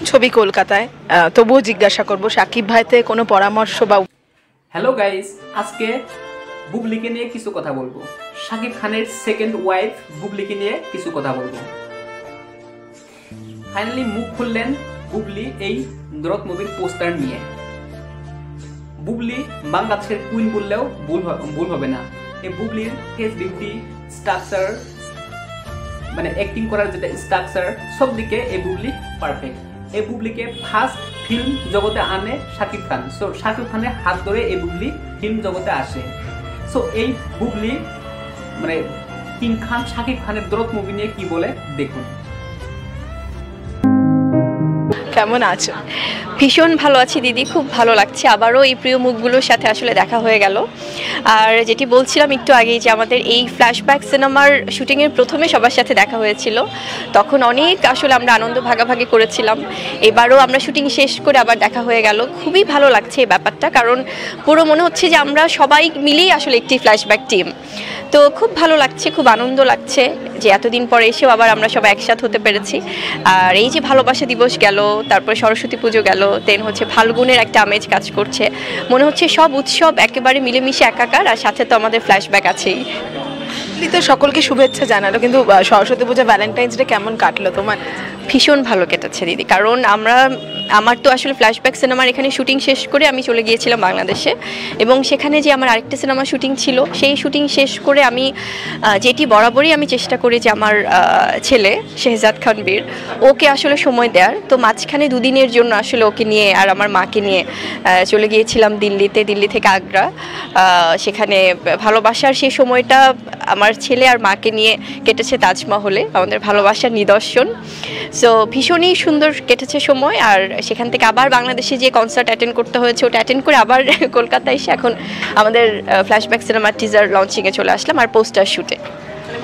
ছবি কলকাতায়, তবুও জিজ্ঞাসা করব সাকিব ভাইতে কোনো পরামর্শ বা। হ্যালো গাইস, আজকে বুবলিকে নিয়ে কিছু কথা বলবো। শাকিব খানের সেকেন্ড ওয়াইফ বুবলিকে নিয়ে কিছু কথা বলবো। ফাইনালি মুখ খুললেন বুবলি এই দরদ মুভির পোস্টার নিয়ে। বুবলি বাংলাদেশের কুইন বললেও ভুল হবে না। এই বুবলির ফেস বিউটি, স্ট্রাকচার, মানে অ্যাক্টিং করার যেটা স্ট্রাকচার, সব দিকে এই বুবলি পারফেক্ট। এই বুবলিকে ফার্স্ট ফিল্ম জগতে আনে শাকিব খান। সো শাকিব খানের হাত ধরে এই বুবলি ফিল্ম জগতে আসে। সো এই বুবলি মানে কিং খান শাকিব খানের দরদ মুভি নিয়ে কি বলে দেখুন। কেমন আছো? ভীষণ ভালো আছি দিদি, খুব ভালো লাগছে। আবারও এই প্রিয় মুখগুলোর সাথে আসলে দেখা হয়ে গেল। আর যেটি বলছিলাম একটু আগেই যে আমাদের এই ফ্ল্যাশব্যাক সিনেমার শুটিংয়ের প্রথমে সবার সাথে দেখা হয়েছিল, তখন অনেক আসলে আমরা আনন্দ ভাগাভাগি করেছিলাম। এবারও আমরা শুটিং শেষ করে আবার দেখা হয়ে গেল। খুবই ভালো লাগছে এই ব্যাপারটা, কারণ পুরো মনে হচ্ছে যে আমরা সবাই মিলেই আসলে একটি ফ্ল্যাশব্যাক টিম। তো খুব ভালো লাগছে, খুব আনন্দ লাগছে যে এতদিন পরে এসেও আবার আমরা সবাই একসাথে হতে পেরেছি। আর এই যে ভালোবাসা দিবস গেল, তারপরে সরস্বতী পুজো গেল, দেন হচ্ছে ফাল্গুনের একটা আমেজ কাজ করছে। মনে হচ্ছে সব উৎসব একেবারে মিলেমিশে একাকার, আর সাথে তো আমাদের ফ্ল্যাশব্যাক আছেই। তো সকলকে শুভেচ্ছা জানালো, কিন্তু সরস্বতী পূজা, ভ্যালেন্টাইন্স ডে কেমন কাটলো তোমার? ভীষণ ভালো কেটেছে দিদি, কারণ আমার তো আসলে ফ্ল্যাশব্যাক সিনেমার এখানে শুটিং শেষ করে আমি চলে গিয়েছিলাম বাংলাদেশে, এবং সেখানে যে আমার আরেকটা সিনেমা শুটিং ছিল, সেই শুটিং শেষ করে আমি যেটি বরাবরই আমি চেষ্টা করি যে আমার ছেলে শেহজাদ খান বীর, ওকে আসলে সময় দেওয়ার। তো মাঝখানে দুদিনের জন্য আসলে ওকে নিয়ে আর আমার মাকে নিয়ে চলে গিয়েছিলাম দিল্লি থেকে আগ্রা। সেখানে ভালোবাসার সেই সময়টা আমার ছেলে আর মাকে নিয়ে কেটেছে তাজমহলে, আমাদের ভালোবাসার নিদর্শন। সো ভীষণই সুন্দর কেটেছে সময়। আর সেখান থেকে আবার বাংলাদেশে যে কনসার্ট অ্যাটেন্ড করতে হয়েছে, ওটা অ্যাটেন্ড করে আবার কলকাতায় এসে এখন আমাদের ফ্ল্যাশব্যাক সিনেমার টিজার লঞ্চিংয়ে চলে আসলাম আর পোস্টার শুটে।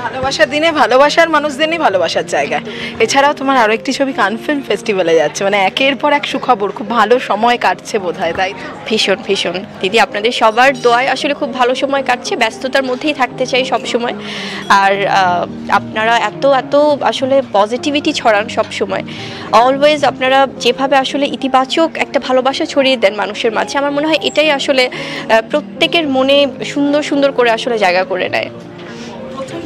ভালোবাসার দিনে ভালোবাসার মানুষদের নিয়ে ভালোবাসার জায়গায়। এছাড়াও তোমার আরও একটি ছবি কান ফিল্ম ফেস্টিভ্যালে যাচ্ছে, মানে একের পর এক সুখবর, খুব ভালো সময় কাটছে বোধ হয়, তাই? ভীষণ দিদি, আপনাদের সবার দোয়ায় আসলে খুব ভালো সময় কাটছে। ব্যস্ততার মধ্যেই থাকতে চাই সব সময়। আর আপনারা এত আসলে পজিটিভিটি ছড়ান সব সময়, অলওয়েজ আপনারা যেভাবে আসলে ইতিবাচক একটা ভালোবাসা ছড়িয়ে দেন মানুষের মাঝে, আমার মনে হয় এটাই আসলে প্রত্যেকের মনে সুন্দর করে আসলে জায়গা করে নেয়।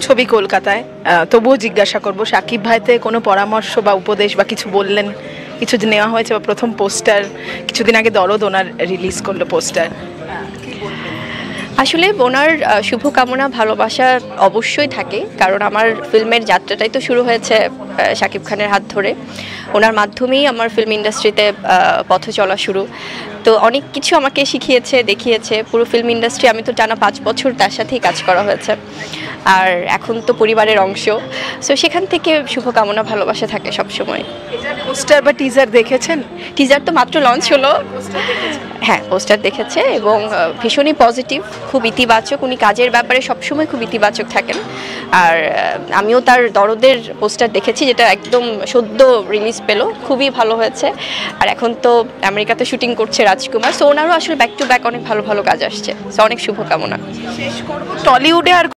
ছবি কলকাতায়, তবুও জিজ্ঞাসা করব সাকিব ভাইতে কোনো পরামর্শ বা উপদেশ বা কিছু বললেন, কিছু নেওয়া হয়েছে? বা প্রথম পোস্টার কিছুদিন আগে দরদ ওনার রিলিজ করলো পোস্টার, আসলে ওনার শুভকামনা ভালোবাসা অবশ্যই থাকে, কারণ আমার ফিল্মের যাত্রাটাই তো শুরু হয়েছে শাকিব খানের হাত ধরে। ওনার মাধ্যমেই আমার ফিল্ম ইন্ডাস্ট্রিতে পথ চলা শুরু। তো অনেক কিছু আমাকে শিখিয়েছে, দেখিয়েছে। পুরো ফিল্ম ইন্ডাস্ট্রি আমি তো টানা 5 বছর তার সাথেই কাজ করা হয়েছে, আর এখন তো পরিবারের অংশ। সো সেখান থেকে শুভকামনা ভালোবাসা থাকে সবসময়। পোস্টার বা টিজার দেখেছেন? টিজার তো মাত্র লঞ্চ হলো। হ্যাঁ, পোস্টার দেখেছে এবং ভীষণই পজিটিভ, খুব ইতিবাচক। উনি কাজের ব্যাপারে সবসময় খুব ইতিবাচক থাকেন। আর আমিও তার দরদের পোস্টার দেখেছি, যেটা একদম সদ্য রিলিজ পেল, খুবই ভালো হয়েছে। আর এখন তো আমেরিকাতে শুটিং করছে রাজকুমার। সো ওনারও আসলে ব্যাক টু ব্যাক অনেক ভালো কাজ আসছে। সো অনেক শুভকামনা। শেষ করব টলিউডে আর